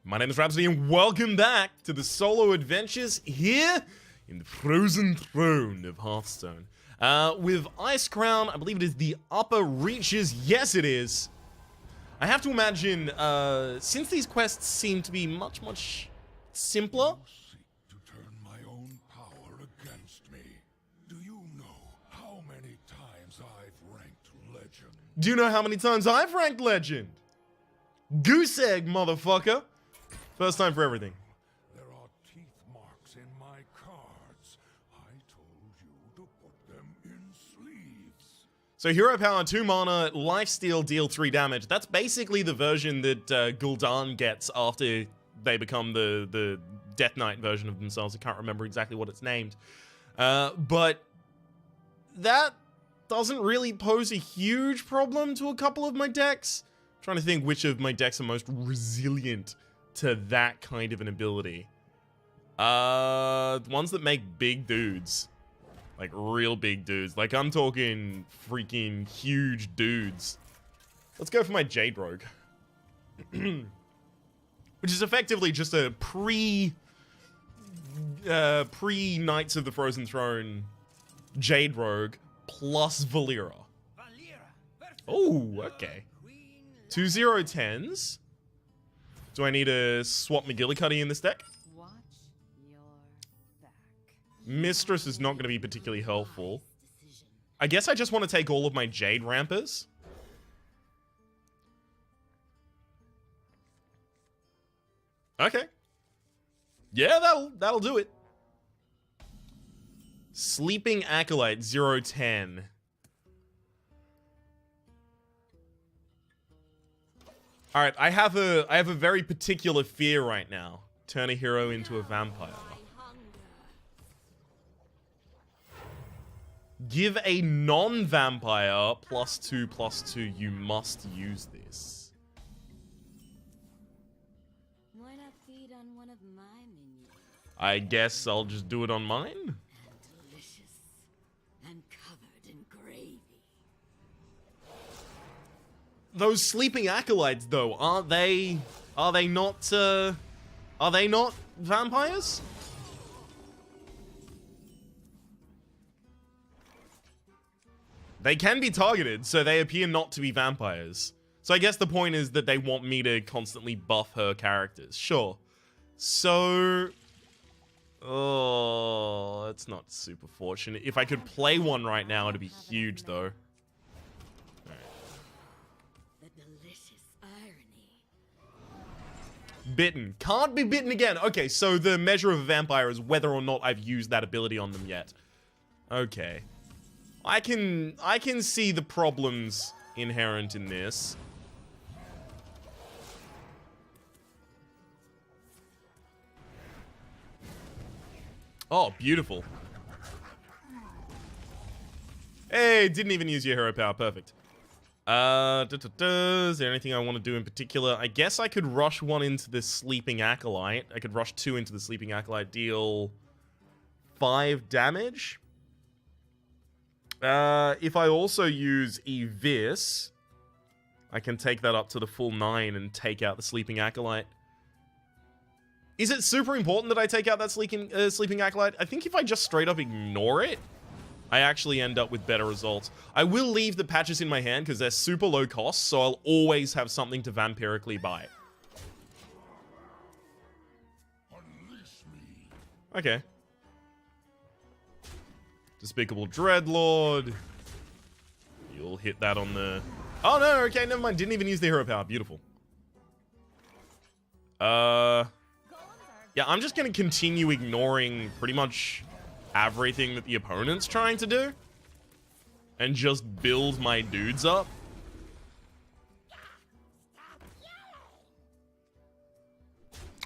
My name is Rhapsody and welcome back to the solo adventures here in the frozen throne of Hearthstone. With Ice Crown, I believe it is the upper reaches. Yes, it is. I have to imagine, since these quests seem to be much simpler. Seek to turn my own power against me. Do you know how many times I've ranked legend? Do you know how many times I've ranked legend? Goose egg, motherfucker. First time for everything. There are teeth marks in my cards. I told you to put them in sleeves. So Hero Power, 2 mana, Lifesteal, deal 3 damage. That's basically the version that Gul'dan gets after they become the Death Knight version of themselves. I can't remember exactly what it's named. But that doesn't really pose a huge problem to a couple of my decks. I'm trying to think which of my decks are most resilient to that kind of an ability. Ones that make big dudes. Like real big dudes. Like I'm talking freaking huge dudes. Let's go for my Jade Rogue. Which is effectively just a pre-Knights of the Frozen Throne Jade Rogue plus Valera. Oh, okay. 2/0/10s. Do I need to swap McGillicuddy in this deck? Watch your back. Mistress is not going to be particularly helpful. I guess I just want to take all of my Jade Rampers. Okay. Yeah, that'll do it. Sleeping Acolyte 0/10. All right, I have a very particular fear right now. Turn a hero into a vampire. Give a non-vampire +2/+2. You must use this. Why not feed on one of my minions? I guess I'll just do it on mine. And delicious and covered in gravy. Those sleeping acolytes, though, are they not vampires? They can be targeted, so they appear not to be vampires. So I guess the point is that they want me to constantly buff her characters. Sure. So... oh, that's not super fortunate. If I could play one right now, it'd be huge, though. Bitten. Can't be bitten again. Okay, so the measure of a vampire is whether or not I've used that ability on them yet. Okay. I can see the problems inherent in this. Oh, beautiful. Hey, didn't even use your hero power. Perfect. Is there anything I want to do in particular? I guess I could rush one into the Sleeping Acolyte. I could rush 2 into the Sleeping Acolyte, deal 5 damage. If I also use Evis, I can take that up to the full 9 and take out the Sleeping Acolyte. Is it super important that I take out that Sleeping Acolyte? I think if I just straight up ignore it, I actually end up with better results. I will leave the patches in my hand because they're super low cost, so I'll always have something to vampirically buy. Okay. Despicable Dreadlord. You'll hit that on the... oh no, okay, never mind. Didn't even use the hero power. Beautiful. Yeah, I'm just gonna continue ignoring pretty much everything that the opponent's trying to do and just build my dudes up.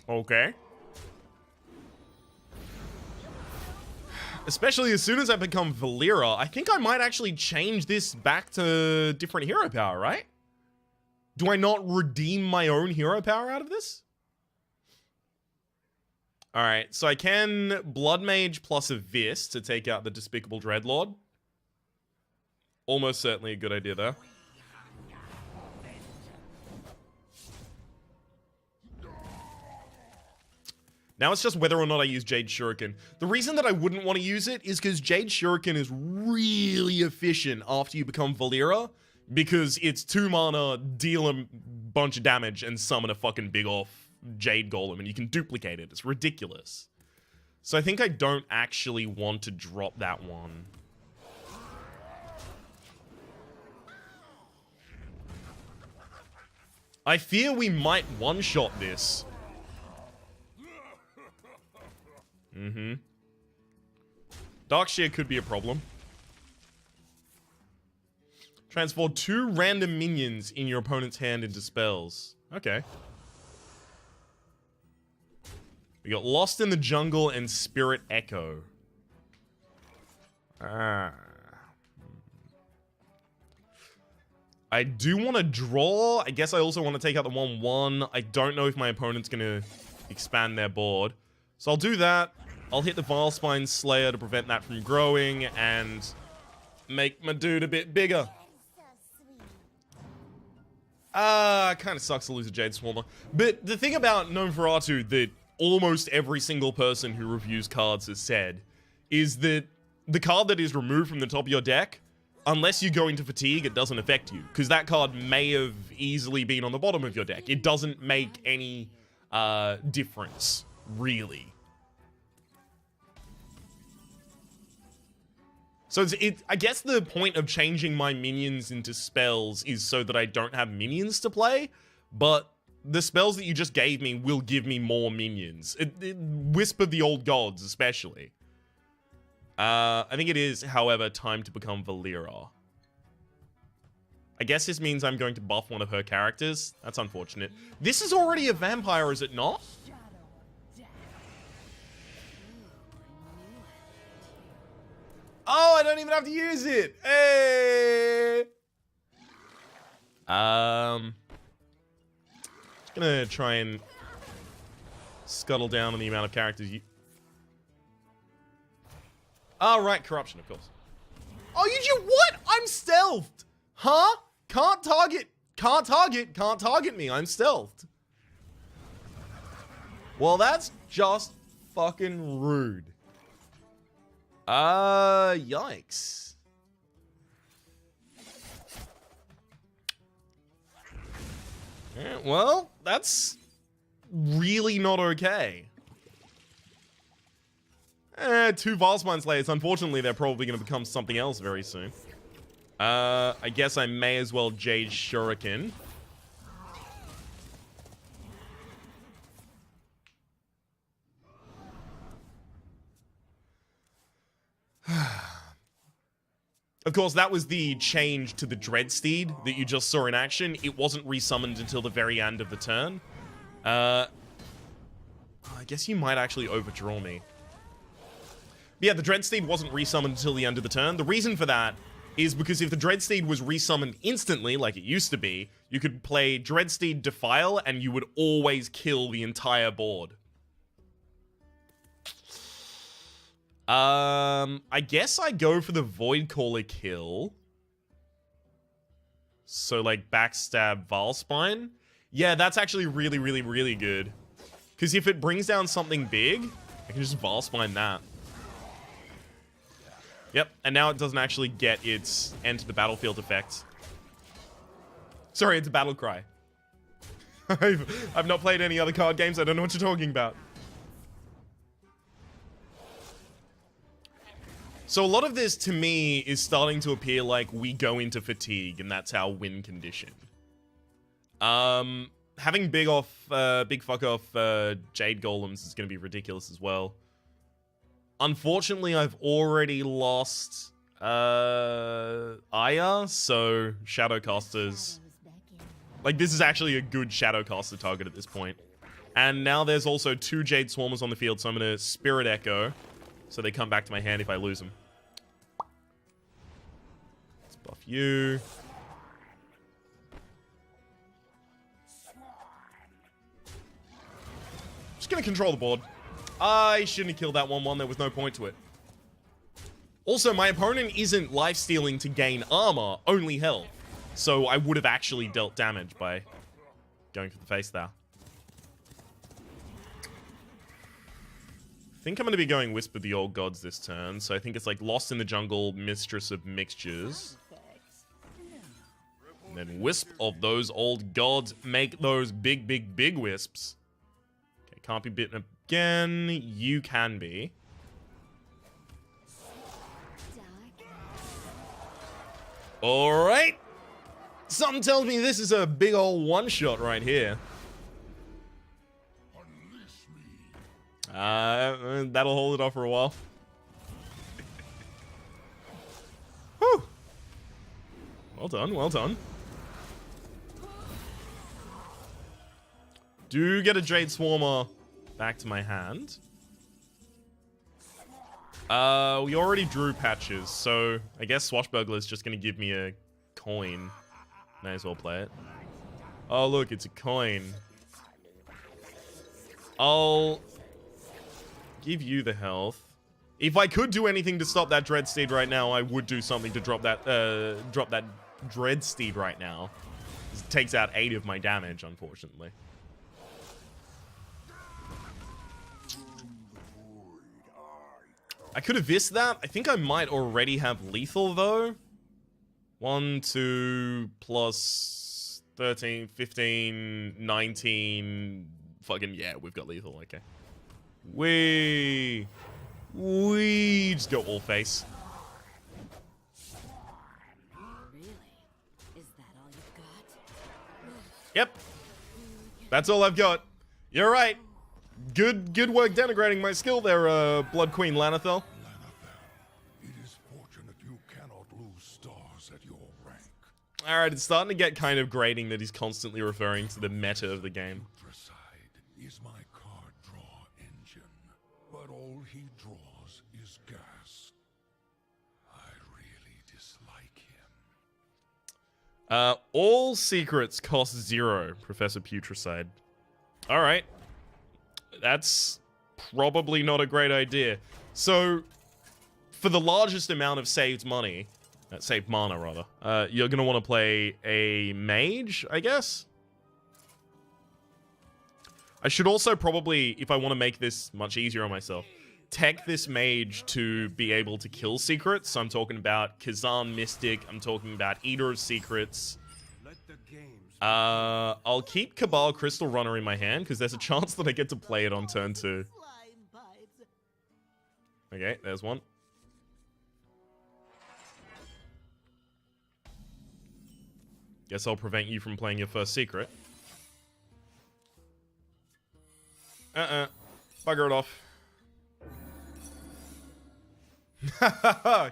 Okay. Especially as soon as I become Valera, I think I might actually change this back to different hero power, right? Do I not redeem my own hero power out of this? Alright, so I can Blood Mage plus a Vis to take out the Despicable Dreadlord. Almost certainly a good idea there. Now it's just whether or not I use Jade Shuriken. The reason that I wouldn't want to use it is because Jade Shuriken is really efficient after you become Valera, because it's 2 mana, deal a bunch of damage, and summon a fucking big off Jade Golem, and you can duplicate it. It's ridiculous. So I think I don't actually want to drop that one. I fear we might one-shot this. Darkshear could be a problem. Transform 2 random minions in your opponent's hand into spells. Okay. We got Lost in the Jungle and Spirit Echo. I do want to draw. I guess I also want to take out the 1/1. I don't know if my opponent's going to expand their board. So I'll do that. I'll hit the Vilespine Slayer to prevent that from growing and make my dude a bit bigger. Kind of sucks to lose a Jade Swarmer. But the thing about Nosferatu that almost every single person who reviews cards has said is that the card that is removed from the top of your deck, unless you go into Fatigue, it doesn't affect you. Because that card may have easily been on the bottom of your deck. It doesn't make any difference, really. So I guess the point of changing my minions into spells is so that I don't have minions to play, but the spells that you just gave me will give me more minions. Wisp of the Old Gods, especially. I think it is, however, time to become Valera. I guess this means I'm going to buff one of her characters. That's unfortunate. This is already a vampire, is it not? Oh, I don't even have to use it. Hey. Just gonna try and scuttle down on the amount of characters you... Oh, right, corruption, of course. Oh, you just... What? I'm stealthed. Huh? Can't target me. I'm stealthed. Well, that's just fucking rude. Yikes. Yeah, well, that's really not okay. 2 Vilespine Slayers. Unfortunately, they're probably going to become something else very soon. I guess I may as well Jade Shuriken. Of course, that was the change to the Dreadsteed that you just saw in action. It wasn't resummoned until the very end of the turn. I guess you might actually overdraw me. But yeah, the Dreadsteed wasn't resummoned until the end of the turn. The reason for that is because if the Dreadsteed was resummoned instantly, like it used to be, you could play Dreadsteed Defile and you would always kill the entire board. I guess I go for the Voidcaller kill. So, like, backstab Vilespine. Yeah, that's actually really, really, really good. Because if it brings down something big, I can just Vilespine that. Yep, and now it doesn't actually get its enter the battlefield effect. Sorry, it's a battle cry. I've not played any other card games, I don't know what you're talking about. So a lot of this, to me, is starting to appear like we go into Fatigue, and that's our win condition. Having big fuck off Jade Golems is going to be ridiculous as well. Unfortunately, I've already lost Aya, so Shadowcasters... Like, this is actually a good Shadowcaster target at this point. And now there's also 2 Jade Swarmers on the field, so I'm going to Spirit Echo, so they come back to my hand if I lose them. Let's buff you. Just going to control the board. I shouldn't have killed that 1/1. There was no point to it. Also, my opponent isn't lifestealing to gain armor, only health. So I would have actually dealt damage by going for the face there. think I'm going to be going Wisp of the Old Gods this turn. So I think it's like Lost in the Jungle, Mistress of Mixtures. And then Wisp of those Old Gods. Make those big, big, big wisps. Okay, can't be bitten again. You can be. Alright. Something tells me this is a big old one-shot right here. That'll hold it off for a while. Whew. Well done, well done. Do get a Jade Swarmer back to my hand. We already drew patches, so I guess Swashbuckler is just going to give me a coin. May as well play it. Oh, look, it's a coin. I'll give you the health. If I could do anything to stop that Dreadsteed right now, I would do something to drop that Dreadsteed right now. It takes out 8 of my damage, unfortunately. I could have Vis that. I think I might already have lethal, though. 1, 2, plus 13, 15, 19. Fucking, yeah, we've got lethal, okay. We just go all face. Really? Is that all you've got? Yep. That's all I've got. You're right. Good work denigrating my skill there, Blood Queen Lanathel. It is fortunate you cannot lose stars at your rank. Alright, it's starting to get kind of grating that he's constantly referring to the meta of the game. Putricide is my card draw engine, but all he draws is gas. I really dislike him. All secrets cost 0, Professor Putricide. Alright. That's probably not a great idea. So, for the largest amount of saved money, saved mana rather, you're gonna want to play a mage, I guess? I should also probably, if I want to make this much easier on myself, tech this mage to be able to kill secrets. So I'm talking about Kazan Mystic, I'm talking about Eater of Secrets. I'll keep Cabal Crystal Runner in my hand, because there's a chance that I get to play it on turn 2. Okay, there's one. Guess I'll prevent you from playing your first secret. Bugger it off.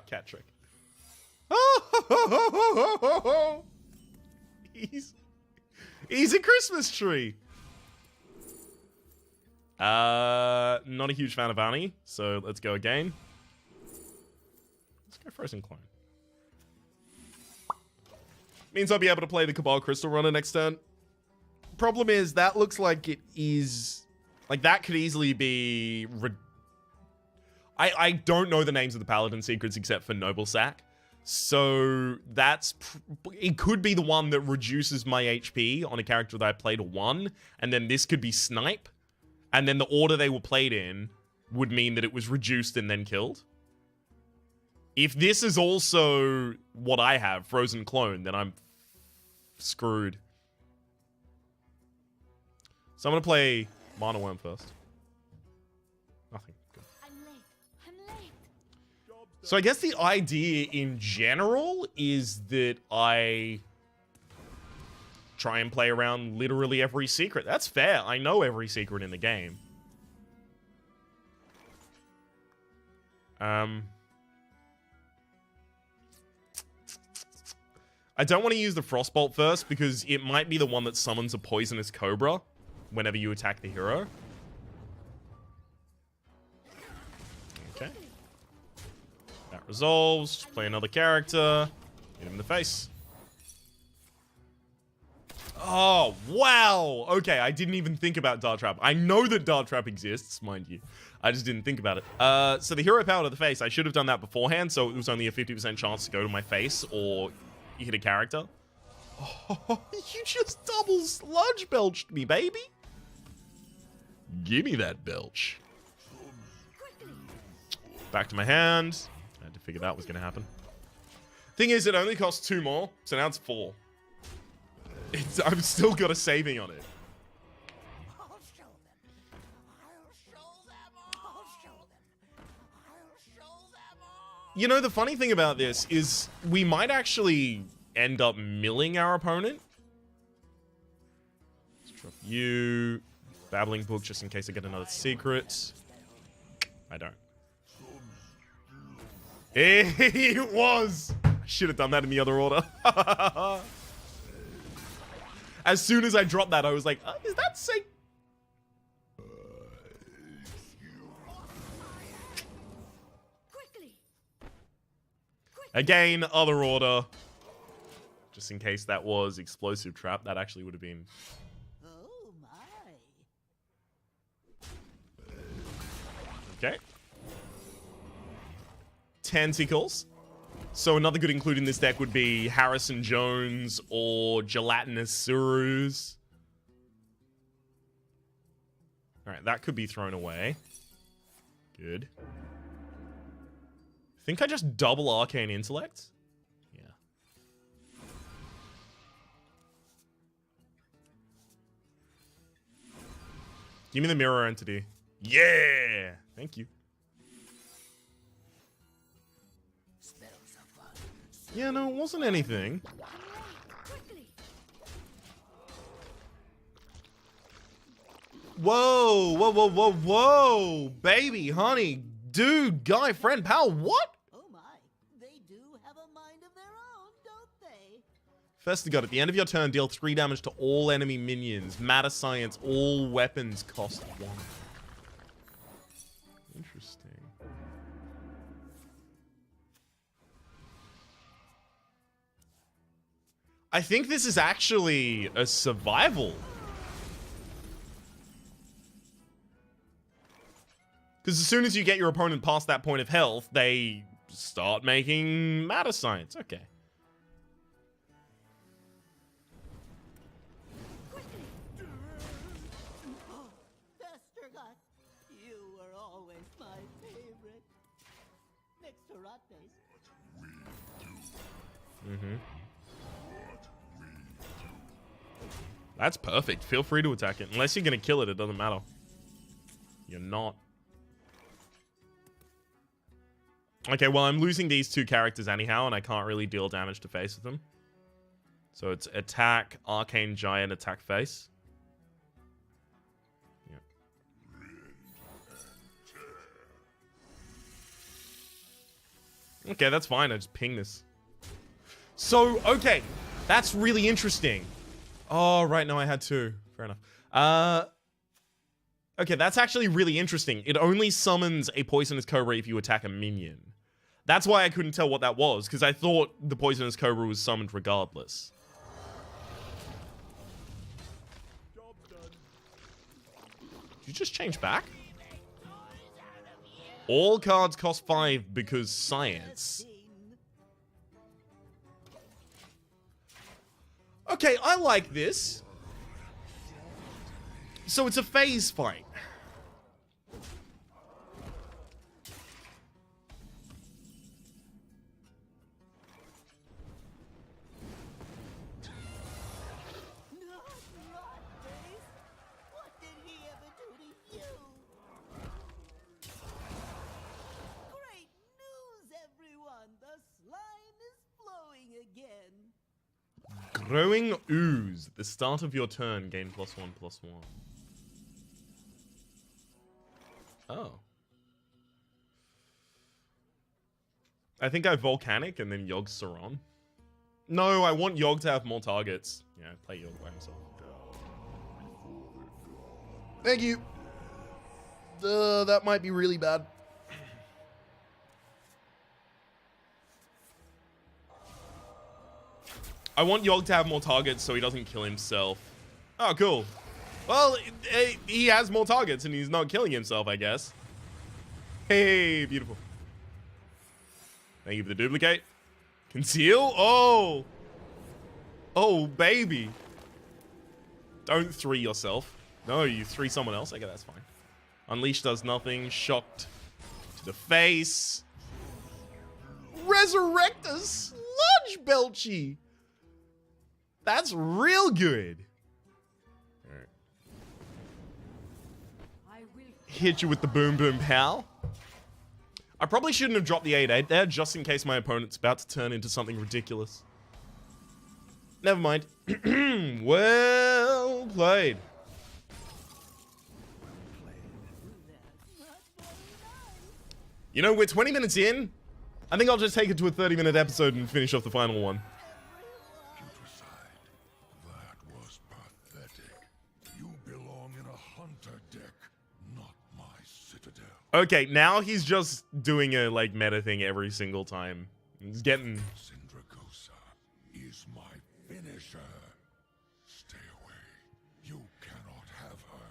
Cat trick. He's a Christmas tree. Not a huge fan of Annie, so let's go again. Let's go Frozen Clone. Means I'll be able to play the Cabal Crystal Runner next turn. Problem is, that looks like it is... Like, that could easily be... I don't know the names of the Paladin secrets except for Noble Sack. So that's... It could be the one that reduces my HP on a character that I played a 1. And then this could be Snipe. And then the order they were played in would mean that it was reduced and then killed. If this is also what I have, Frozen Clone, then I'm screwed. So I'm going to play Mana Worm first. Nothing. Good. I'm late. So I guess the idea in general is that I try and play around literally every secret. That's fair. I know every secret in the game. I don't want to use the Frostbolt first because it might be the one that summons a poisonous cobra whenever you attack the hero. Okay. That resolves. Play another character. Hit him in the face. Oh, wow. Okay, I didn't even think about Dart Trap. I know that Dart Trap exists, mind you. I just didn't think about it. So the hero power to the face, I should have done that beforehand, so it was only a 50% chance to go to my face or hit a character. Oh, you just double sludge belched me, baby. Give me that belch. Back to my hand. I had to figure that was going to happen. Thing is, it only costs 2 more, so now it's 4. I've still got a saving on it. I'll show them. I'll show them. I'll show them. I'll show them all. You know, the funny thing about this is we might actually end up milling our opponent. Let's drop you. Babbling book just in case I get another secret. I don't. It was! I should have done that in the other order. As soon as I dropped that, I was like, is that safe? Quickly. Again, other order. Just in case that was explosive trap, that actually would have been... Oh my. Okay. Tentacles. So another good include in this deck would be Harrison Jones or Gelatinous Surus. Alright, that could be thrown away. Good. Think I just double Arcane Intellect? Yeah. Give me the Mirror Entity. Yeah! Thank you. Yeah, no, it wasn't anything. Quickly. Whoa, whoa, whoa, whoa, whoa! Baby, honey, dude, guy, friend, pal, what? Oh my. They do have a mind of their own, don't they? First God, at the end of your turn, deal 3 damage to all enemy minions. Matter Science, all weapons cost 1. Interesting. I think this is actually a survival. Because as soon as you get your opponent past that point of health, they start making matter science. Okay. Vestergaard, you were always my favorite. Next to Rotbase. Mm-hmm. That's perfect. Feel free to attack it. Unless you're going to kill it, it doesn't matter. You're not. Okay, well, I'm losing these 2 characters anyhow, and I can't really deal damage to face with them. So it's attack, Arcane Giant, attack face. Yep. Okay, that's fine. I just ping this. So, okay. That's really interesting. Oh, right, no, I had 2. Fair enough. Okay, that's actually really interesting. It only summons a Poisonous Cobra if you attack a minion. That's why I couldn't tell what that was, because I thought the Poisonous Cobra was summoned regardless. Did you just change back? All cards cost 5 because science. Okay, I like this. So it's a phase fight. Not Rotbase. What did he ever do to you? Great news, everyone! The slime is flowing again. Growing Ooze. At the start of your turn, gain +1/+1. Oh. I think I Volcanic and then Yogg Saron. No, I want Yogg to have more targets. Yeah, play Yogg by himself. Thank you. That might be really bad. I want Yogg to have more targets so he doesn't kill himself. Oh, cool. Well, he has more targets and he's not killing himself, I guess. Hey, beautiful. Thank you for the duplicate. Conceal? Oh. Oh, baby. Don't 3 yourself. No, you 3 someone else. Okay, that's fine. Unleash does nothing. Shocked to Deface. Resurrect a Sludge Belchy. That's real good. Alright. Hit you with the boom boom pow. I probably shouldn't have dropped the 8-8 there, just in case my opponent's about to turn into something ridiculous. Never mind. Well played. You know, we're 20 minutes in. I think I'll just take it to a 30-minute episode and finish off the final one. That was pathetic. You belong in a hunter deck, not my citadel. Okay, now he's just doing a, like, meta thing every single time. He's getting... Sindragosa is my finisher. Stay away. You cannot have her.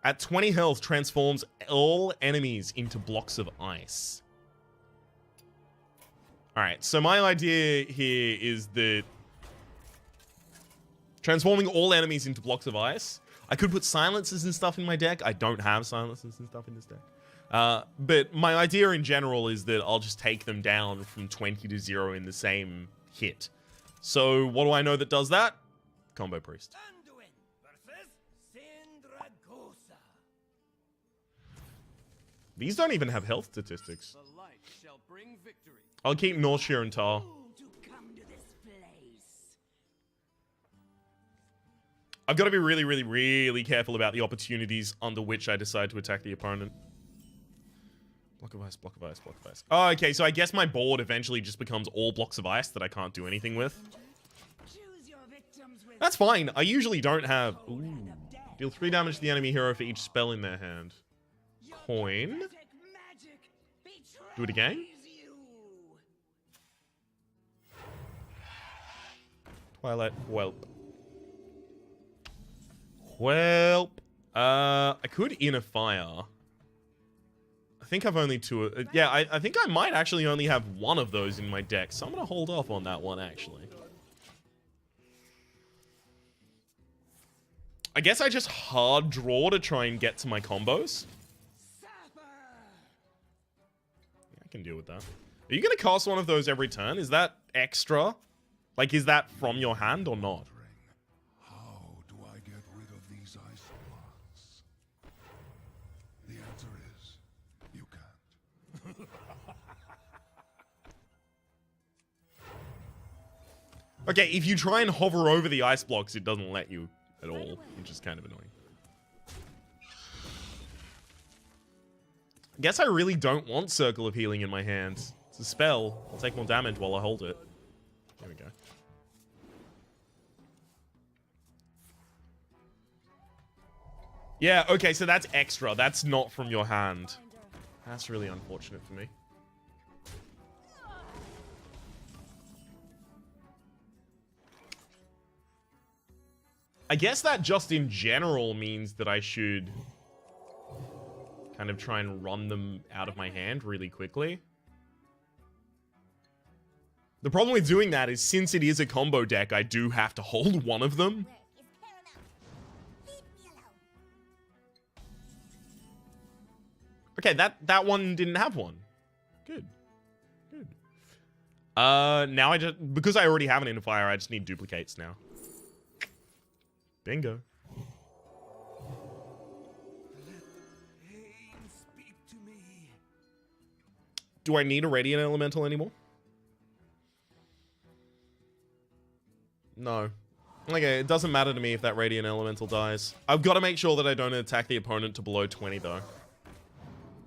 At 20 health, transforms all enemies into blocks of ice. Alright, so my idea here is that transforming all enemies into blocks of ice. I could put silencers and stuff in my deck. I don't have silencers and stuff in this deck. But my idea in general is that I'll just take them down from 20 to 0 in the same hit. So what do I know that does that? Combo Priest. Anduin versus Sindragosa. These don't even have health statistics. The light shall bring victory. I'll keep Norshire and Tar. To come to this place. I've got to be really, really, really careful about the opportunities under which I decide to attack the opponent. Block of ice, block of ice, block of ice. Oh, okay, so I guess my board eventually just becomes all blocks of ice that I can't do anything with. Choose your victims with That's fine. I usually don't have... Ooh. Deal 3 damage to the enemy hero for each spell in their hand. Coin. magic. Do it again. You. Twilight Whelp. Whelp. I could Inner Fire. I think I've only two... yeah, I think I might actually only have one of those in my deck, so I'm going to hold off on that one, actually. I guess I just hard draw to try and get to my combos. Yeah, I can deal with that. Are you going to cast one of those every turn? Is that extra? Like, is that from your hand or not? How do I get rid of these ice blocks? The answer is, you can't. Okay, if you try and hover over the ice blocks, it doesn't let you at all, which is kind of annoying. I guess I really don't want Circle of Healing in my hands. It's a spell. I'll take more damage while I hold it. There we go. Yeah, okay, so that's extra. That's not from your hand. That's really unfortunate for me. I guess that just in general means that I should kind of try and run them out of my hand really quickly. The problem with doing that is since it is a combo deck, I do have to hold one of them. Okay, that one didn't have one. Good. Good. Now I just... because I already have an Inner Fire, I just need duplicates now. Bingo. Speak to me. Do I need a Radiant Elemental anymore? No. Okay, it doesn't matter to me if that Radiant Elemental dies. I've got to make sure that I don't attack the opponent to below 20, though.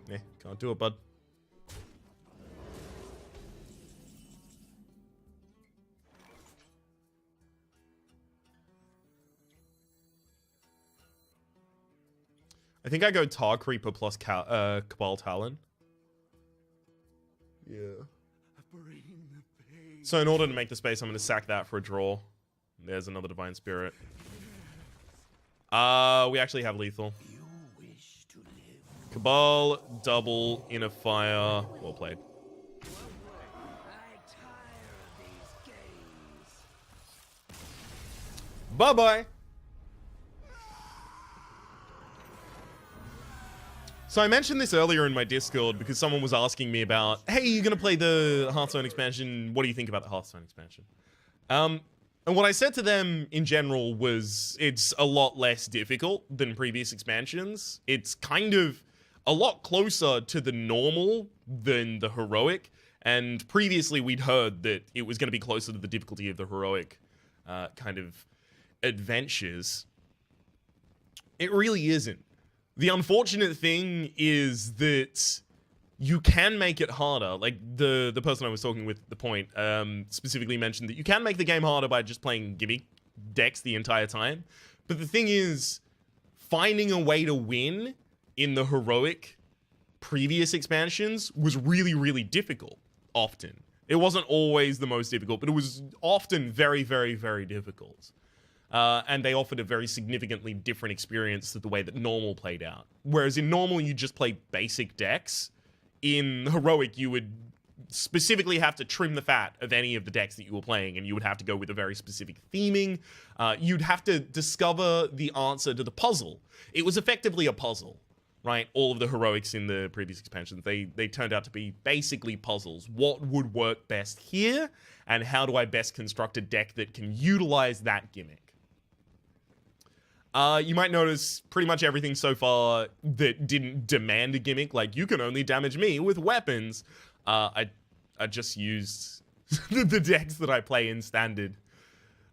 Yeah, can't do it, bud. I think I go Tar Creeper plus Cabal Talon. Yeah. So in order to make the space, I'm going to sack that for a draw. There's another Divine Spirit. We actually have lethal. Cabal, double, Inner Fire. Well played. Bye-bye. So I mentioned this earlier in my Discord because someone was asking me about, hey, you're going to play the Hearthstone expansion. What do you think about the Hearthstone expansion? And what I said to them in general was it's a lot less difficult than previous expansions. It's kind of a lot closer to the normal than the heroic. And previously we'd heard that it was going to be closer to the difficulty of the heroic kind of adventures. It really isn't. The unfortunate thing is that you can make it harder. Like the person I was talking with at the point specifically mentioned that you can make the game harder by just playing gimmick decks the entire time. But the thing is, finding a way to win in the heroic previous expansions was really, really difficult, often. It wasn't always the most difficult, but it was often very, very, very difficult. And they offered a very significantly different experience to the way that normal played out. Whereas in normal, you just play basic decks. In heroic, you would specifically have to trim the fat of any of the decks that you were playing, and you would have to go with a very specific theming. You'd have to discover the answer to the puzzle. It was effectively a puzzle, right? All of the heroics in the previous expansions, they turned out to be basically puzzles. What would work best here, and how do I best construct a deck that can utilize that gimmick? You might notice pretty much everything so far that didn't demand a gimmick, like you can only damage me with weapons. I just used the decks that I play in standard.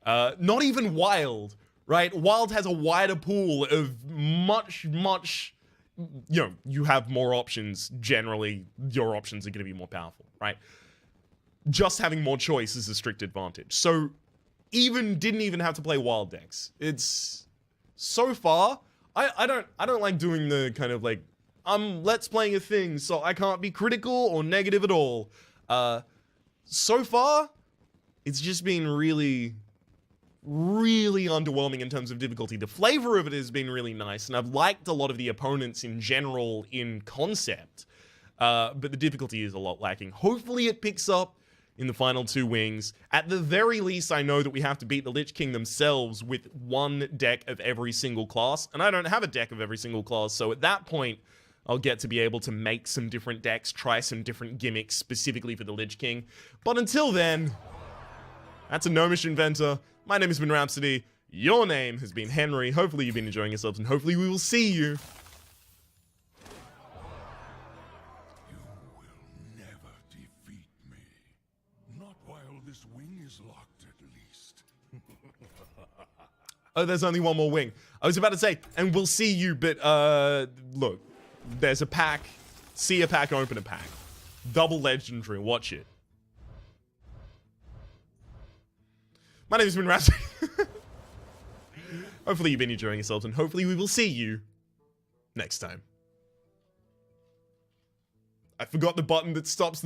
Not even wild, right? Wild has a wider pool of much, you know, you have more options. Generally, your options are going to be more powerful, right? Just having more choice is a strict advantage. So didn't even have to play wild decks. It's... So far, I don't like doing the kind of like, let's playing a thing, so I can't be critical or negative at all. So far, it's just been really, really underwhelming in terms of difficulty. The flavor of it has been really nice, and I've liked a lot of the opponents in general in concept. But the difficulty is a lot lacking. Hopefully it picks up in the final 2 wings. At the very least, I know that we have to beat the Lich King themselves with one deck of every single class, and I don't have a deck of every single class, so at that point, I'll get to be able to make some different decks, try some different gimmicks specifically for the Lich King. But until then, that's a Gnomish Inventor. My name has been Rhapsody. Your name has been Henry. Hopefully you've been enjoying yourselves, and hopefully we will see you this wing is locked at least. Oh, there's only one more wing. I was about to say, and we'll see you, but look, there's a pack. See a pack, open a pack. Double legendary, watch it. My name has been Rhapsody. Hopefully you've been enjoying yourselves, and hopefully we will see you next time. I forgot the button that stops the